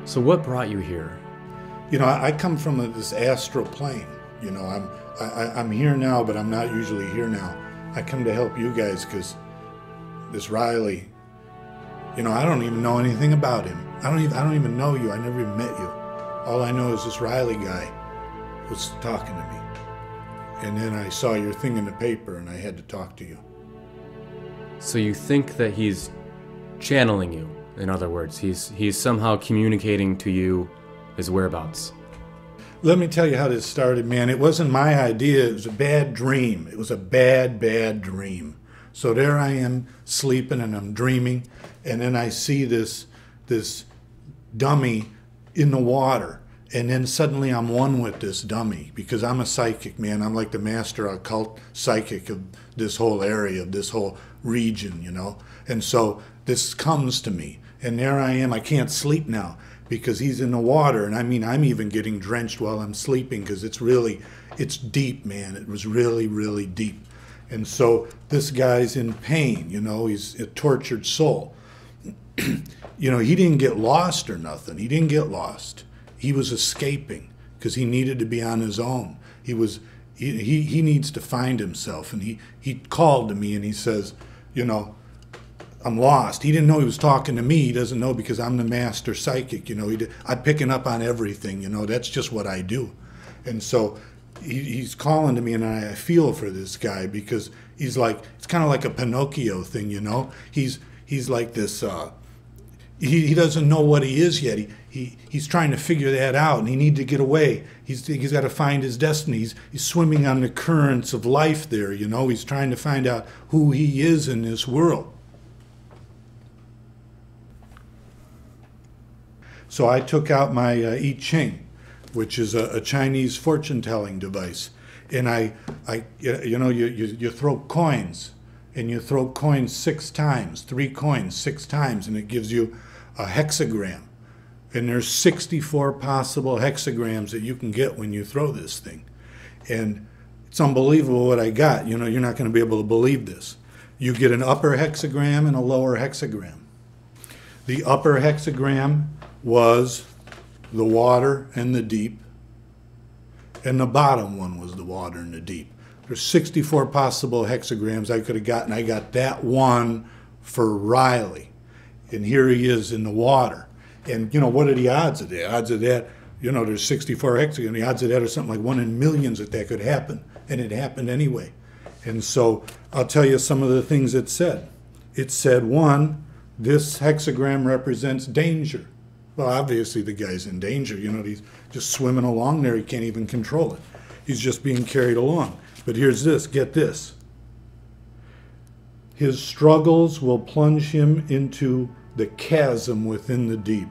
So what brought you here? You know, I come from this astral plane. You know, I'm here now, but I'm not usually here now. I come to help you guys because this Riley, you know, I don't even know anything about him. I don't even know you. I never even met you. All I know is this Riley guy was talking to me. And then I saw your thing in the paper and I had to talk to you. So you think that he's channeling you, in other words. He's somehow communicating to you his whereabouts. Let me tell you how this started, man. It wasn't my idea. It was a bad dream. It was a bad, bad dream. So there I am sleeping and I'm dreaming. And then I see this dummy in the water. And then suddenly I'm one with this dummy because I'm a psychic, man. I'm like the master occult psychic of this whole area, of this whole region, you know. And so this comes to me. And there I am. I can't sleep now because he's in the water. And I mean, I'm even getting drenched while I'm sleeping because it's deep, man. It was really, really deep. And so this guy's in pain, you know. He's a tortured soul. You know, he didn't get lost or nothing. He didn't get lost. He was escaping because he needed to be on his own. He needs to find himself. And he called to me and he says, you know, I'm lost. He didn't know he was talking to me. He doesn't know because I'm the master psychic. You know, I'm picking up on everything. You know, that's just what I do. And so he's calling to me, and I feel for this guy because he's like, it's kind of like a Pinocchio thing, you know. He's like this. He doesn't know what he is yet. He's trying to figure that out, and he needs to get away. He's got to find his destiny. He's swimming on the currents of life there, you know. He's trying to find out who he is in this world. So I took out my I Ching, which is a Chinese fortune-telling device, and you throw coins, and you throw coins 6 times, 3 coins 6 times, and it gives you a hexagram. And there's 64 possible hexagrams that you can get when you throw this thing. And it's unbelievable what I got. You know, you're not going to be able to believe this. You get an upper hexagram and a lower hexagram. The upper hexagram was the water and the deep, and the bottom one was the water and the deep. There's 64 possible hexagrams I could have gotten. I got that one for Riley. And here he is in the water. And, you know, what are the odds of that? Odds of that, you know, there's 64 hexagrams. The odds of that are something like 1 in millions that could happen. And it happened anyway. And so I'll tell you some of the things it said. It said, 1, this hexagram represents danger. Well, obviously the guy's in danger. You know, he's just swimming along there. He can't even control it. He's just being carried along. But here's this, get this. His struggles will plunge him into the chasm within the deep.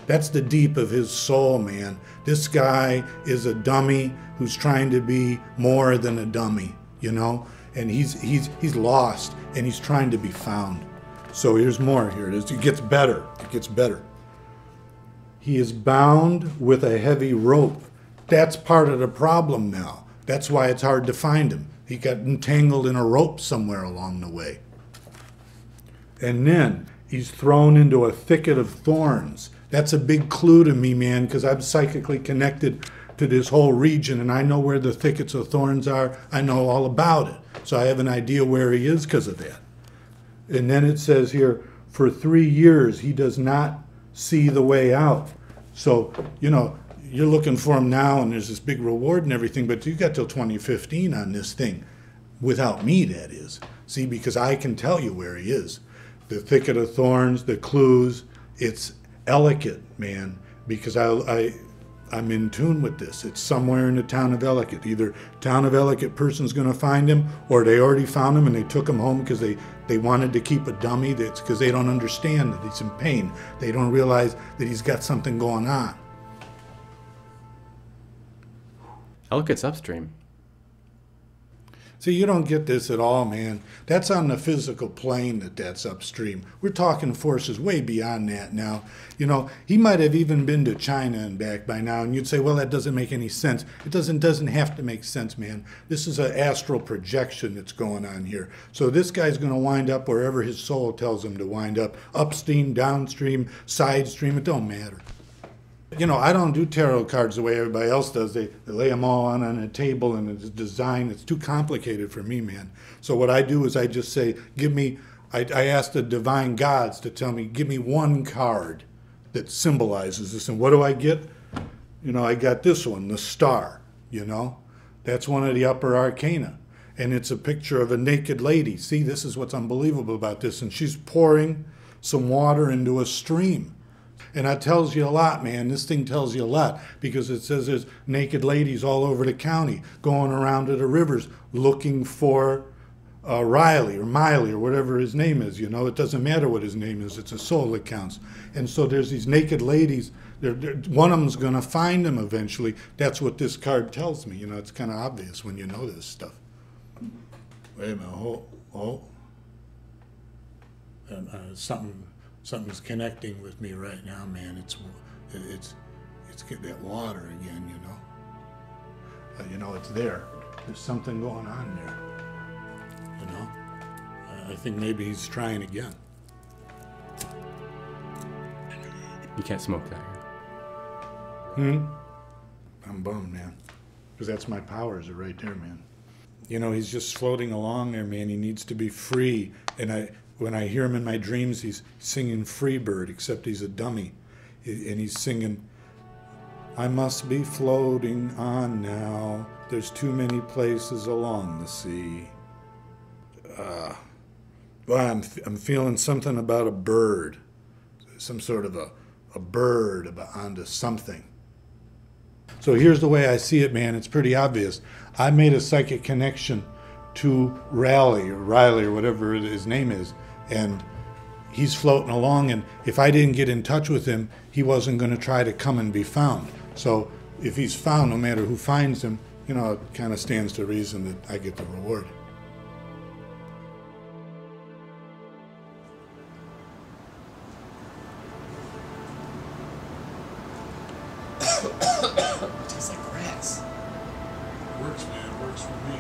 That's the deep of his soul, man. This guy is a dummy who's trying to be more than a dummy, you know? And he's lost, and he's trying to be found. So here's more. Here it is. It gets better. It gets better. He is bound with a heavy rope. That's part of the problem now. That's why it's hard to find him. He got entangled in a rope somewhere along the way. And then he's thrown into a thicket of thorns. That's a big clue to me, man, because I'm psychically connected to this whole region, and I know where the thickets of thorns are. I know all about it. So I have an idea where he is because of that. And then it says here, for 3 years, he does not see the way out. So, you know, you're looking for him now, and there's this big reward and everything, but you got till 2015 on this thing. Without me, that is. See, because I can tell you where he is. The thicket of thorns, the clues, it's Ellicott, man, because I'm in tune with this. It's somewhere in the town of Ellicott. Either town of Ellicott person's going to find him, or they already found him and they took him home because they wanted to keep a dummy. That's because they don't understand that he's in pain. They don't realize that he's got something going on. Ellicott's upstream. See, you don't get this at all, man. That's on the physical plane that's upstream. We're talking forces way beyond that now. You know, he might have even been to China and back by now, and you'd say, well, that doesn't make any sense. It doesn't have to make sense, man. This is an astral projection that's going on here. So this guy's going to wind up wherever his soul tells him to wind up. Upstream, downstream, side stream, it don't matter. You know, I don't do tarot cards the way everybody else does. They lay them all on a table and it's designed. It's too complicated for me, man. So what I do is I just say, I ask the divine gods to tell me, give me one card that symbolizes this. And what do I get? You know, I got this one, the star, you know. That's one of the upper arcana. And it's a picture of a naked lady. See, this is what's unbelievable about this. And she's pouring some water into a stream. And that tells you a lot, man. This thing tells you a lot because it says there's naked ladies all over the county going around to the rivers looking for Riley or Miley or whatever his name is. You know, it doesn't matter what his name is. It's a soul that counts. And so there's these naked ladies. One of them's going to find him eventually. That's what this card tells me. You know, it's kind of obvious when you know this stuff. Wait a minute. Something's connecting with me right now, man. It's get that water again, you know. You know, it's there. There's something going on there. You know. I think maybe he's trying again. You can't smoke that here. I'm bummed, man, because that's my powers are right there, man. You know, he's just floating along there, man. He needs to be free, and when I hear him in my dreams, he's singing Freebird, except he's a dummy. And he's singing, I must be floating on now. There's too many places along the sea. Well, I'm feeling something about a bird. Some sort of a bird onto something. So here's the way I see it, man. It's pretty obvious. I made a psychic connection to Riley or whatever his name is. And he's floating along, and if I didn't get in touch with him, he wasn't going to try to come and be found. So if he's found, no matter who finds him, you know, it kind of stands to reason that I get the reward. Tastes like grass. Works, man. Works for me.